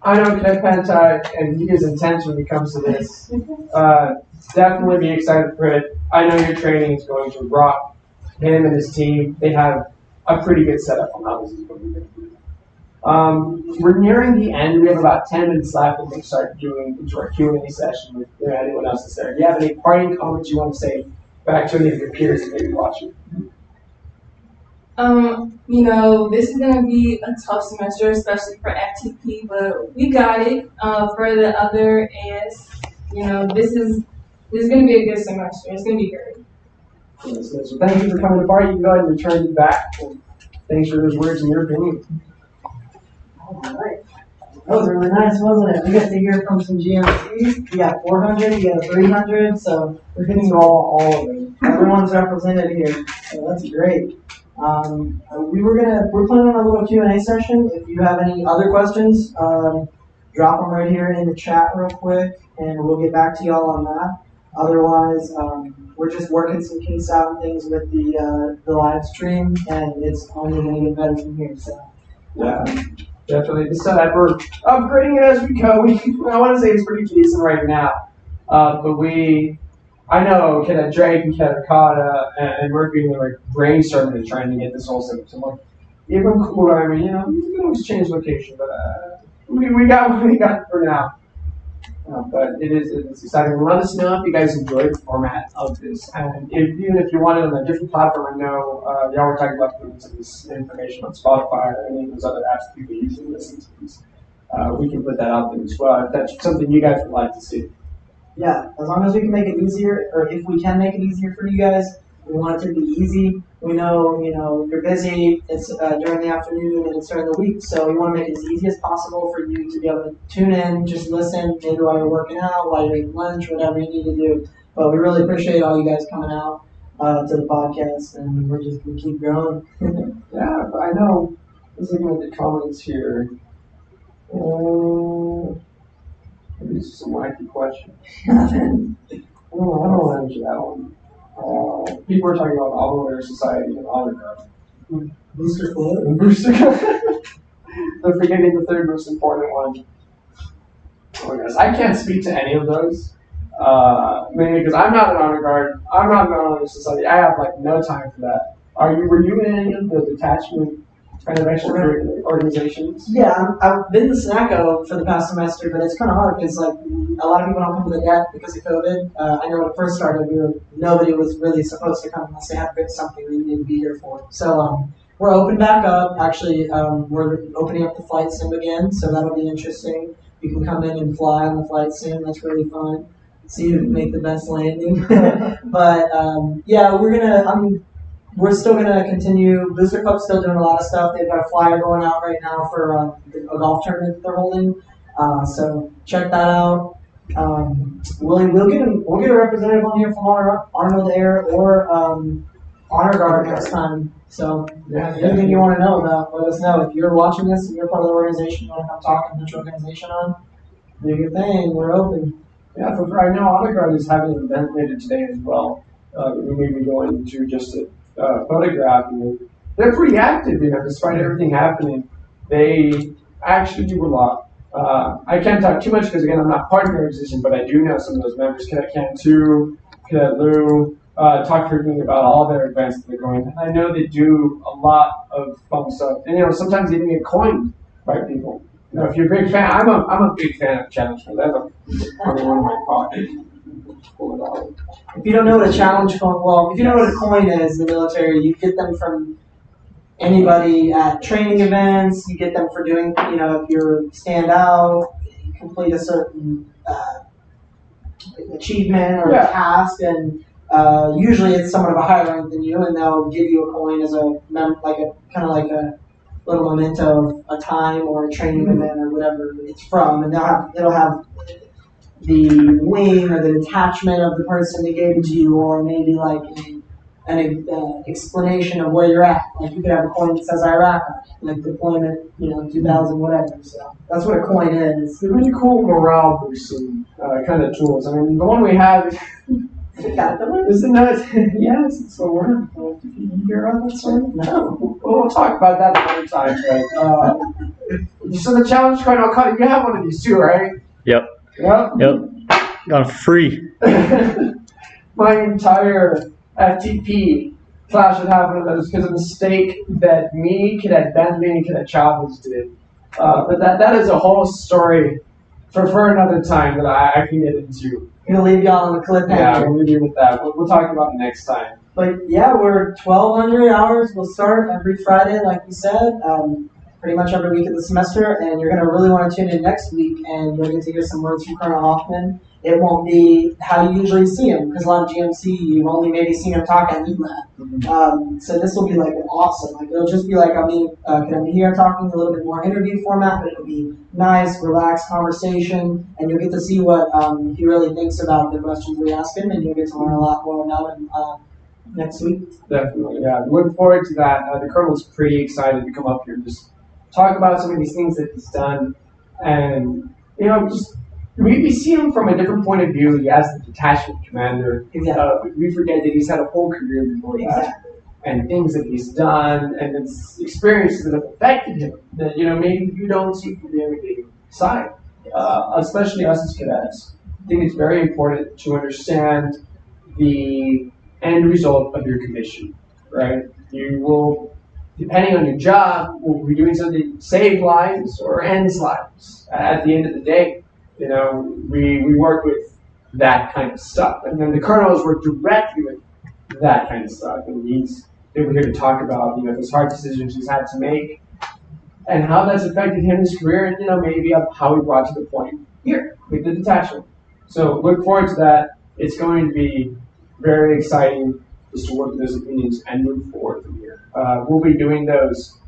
I know Cadet Pentai, and he is intense when it comes to this. Definitely be excited for it. I know your training is going to rock. Him and his team, they have a pretty good setup on how this is going to be. We're nearing the end. We have about 10 minutes left, and we start doing into our Q&A session with anyone else that's there. Do you have any parting comments you want to say back to any of your peers that may be watching? This is gonna be a tough semester, especially for FTP, but we got it. For the other AS, this is gonna be a good semester. It's gonna be great. So thank you for coming to party. You can go ahead and return it back. And thanks for those words and your opinion. All right. That was really nice, wasn't it? We got to hear from some GMCs. We got 400, we got 300, so we're getting all of them. Everyone's represented here, so that's great. We're planning on a little Q&A session. If you have any other questions, drop them right here in the chat real quick, and we'll get back to y'all on that. Otherwise, we're just working some kinks out and things with the live stream, and it's only going to get better from here. So, yeah, definitely. The setup, we're upgrading it as we go. I want to say it's pretty decent right now, but I know Cadet Drake and Cadet Kata, and we're being like brainstorming and trying to get this whole system look even cooler. I mean, we can always change location, but we got what we got for now. But it's exciting. Let us know if you guys enjoyed the format of this, and even if you want it on a different platform. I know y'all were talking about putting some of this information on Spotify or any of those other apps that people usually listen to these. We can put that out there as well if that's something you guys would like to see. Yeah, as long as we can make it easier, or if we can make it easier for you guys, we want it to be easy. We know, you're busy. It's during the afternoon and it's during the week, so we want to make it as easy as possible for you to be able to tune in, just listen, maybe while you're working out, while you're eating lunch, whatever you need to do. But we really appreciate all you guys coming out to the podcast, and we're just going to keep growing. Yeah, but I know. Let's look at the comments here. This is some wacky question. I don't want to answer that one. People are talking about Auto Society and Honor Guard. Booster Club? And Booster Club. They're forgetting the third most important one. Oh my gosh, I can't speak to any of those. Mainly because I'm not an Honor Guard. I'm not an Honor Society. I have no time for that. Were you in any of the detachment kind of extracurricular organizations? Yeah, I've been to SNACO for the past semester, but it's kind of hard because a lot of people don't come to the DET because of COVID. I know when it first started, nobody was really supposed to come unless they had something they needed to be here for. So we're open back up. Actually, we're opening up the flight sim again, so that'll be interesting. You can come in and fly on the flight sim. That's really fun. See who can make the best landing. But yeah, we're still going to continue. Booster Club's still doing a lot of stuff. They've got a flyer going out right now for a golf tournament they're holding. So check that out. We'll get a representative on here from Arnold Air or Honor Guard next time. So anything you want to know about, let us know. If you're watching this and you're part of the organization, you want to come talk and put your organization on, do your thing. We're open. Yeah, for I know Honor Guard is having an event later today as well. We may be going to just photograph, and they're pretty active, despite everything happening. They actually do a lot. I can't talk too much because, again, I'm not part of the organization, but I do know some of those members. Cadet Cantu, Cadet Lou, talk frequently about all their events that they're going. And I know they do a lot of fun stuff. And, sometimes they even get coined by people. If you're a big fan, I'm a big fan of Challenge for Leather. Probably one of my pockets. If you don't know what a challenge coin, if you know what a coin is in the military, you get them from anybody at training events. You get them for doing, if you stand out, you complete a certain achievement or a task, and usually it's someone of a higher rank than you, and they'll give you a coin as a little memento of a time or a training event or whatever it's from, and it'll have the wing or the detachment of the person that gave it to you, or maybe an explanation of where you're at. You could have a coin that says Iraq, deployment, 2000 whatever. So that's what a coin is. They're really cool morale boosting kind of tools. I mean, the one we have, Caterpillar? Isn't that, yes, it's a word. Did you hear about that story? No. Well, we'll talk about that another time, but, so the challenge coin, I'll cut, you have one of these too, right? Yep. Yep. Got free. My entire FTP class should have one of those because of the mistake that me, Cadet Bentley, and Cadet Chavez did. But that is a whole story for another time that I can get into. I'm gonna leave y'all on the cliffhanger. Yeah, we'll leave you with that. We'll talk about it next time. But yeah, we're 1,200 hours. We'll start every Friday, like you said, pretty much every week of the semester. And you're gonna really want to tune in next week, and you'll get to hear some words from Colonel Hoffman. It won't be how you usually see him, because a lot of GMC, you've only maybe seen him talk at ELAB. So this will be like awesome. Like it'll just be like I'm here talking a little bit more interview format, but it'll be nice, relaxed conversation, and you'll get to see what he really thinks about the questions we ask him, and you'll get to learn a lot more about him next week. Definitely, yeah. Look forward to that. The Colonel's pretty excited to come up here and just talk about some of these things that he's done, and just. We see him from a different point of view. He has the detachment commander. Exactly. We forget that he's had a whole career before that, and things that he's done, and it's experiences that have affected him that maybe you don't see from the everyday side. Especially us as cadets, I think it's very important to understand the end result of your commission. Right? You will, depending on your job, will be doing something to save lives or ends lives. At the end of the day. We work with that kind of stuff. And then the colonels work directly with that kind of stuff. And they were here to talk about, those hard decisions he's had to make and how that's affected him in his career and, maybe how he brought to the point here with the detachment. So look forward to that. It's going to be very exciting just to work with those opinions and move forward from here. We'll be doing those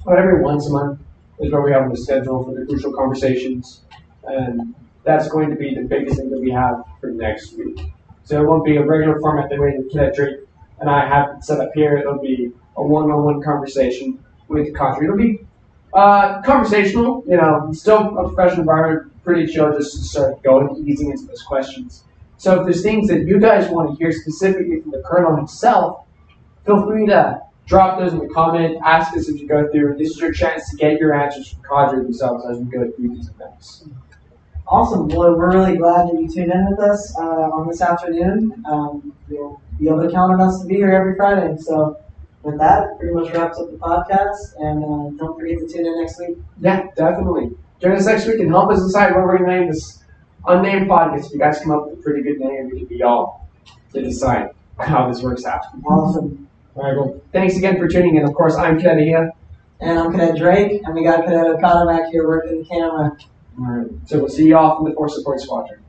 every once a month is what we have on the schedule for the crucial conversations. And that's going to be the biggest thing that we have for next week. So it won't be a regular format the way that Cadet Drake and I have it set up here. It'll be a one-on-one conversation with the cadre. It'll be conversational, still a professional environment, pretty chill, just to start going, easing into those questions. So if there's things that you guys want to hear specifically from the Colonel himself, feel free to drop those in the comment, ask us as you go through. This is your chance to get your answers from cadre themselves as we go through these events. Awesome. Well, we're really glad that you tuned in with us on this afternoon. You'll be able to count on us to be here every Friday. So with that, pretty much wraps up the podcast. And don't forget to tune in next week. Yeah, definitely. Join us next week and help us decide what we're going to name this unnamed podcast. If you guys come up with a pretty good name, we can be y'all to decide how this works out. Awesome. All right, well, thanks again for tuning in. Of course, I'm Cadet Ahia. And I'm Cadet Drake, and we got Cadet Okada back here working the camera. All right, so we'll see you all from the Force Support Squadron.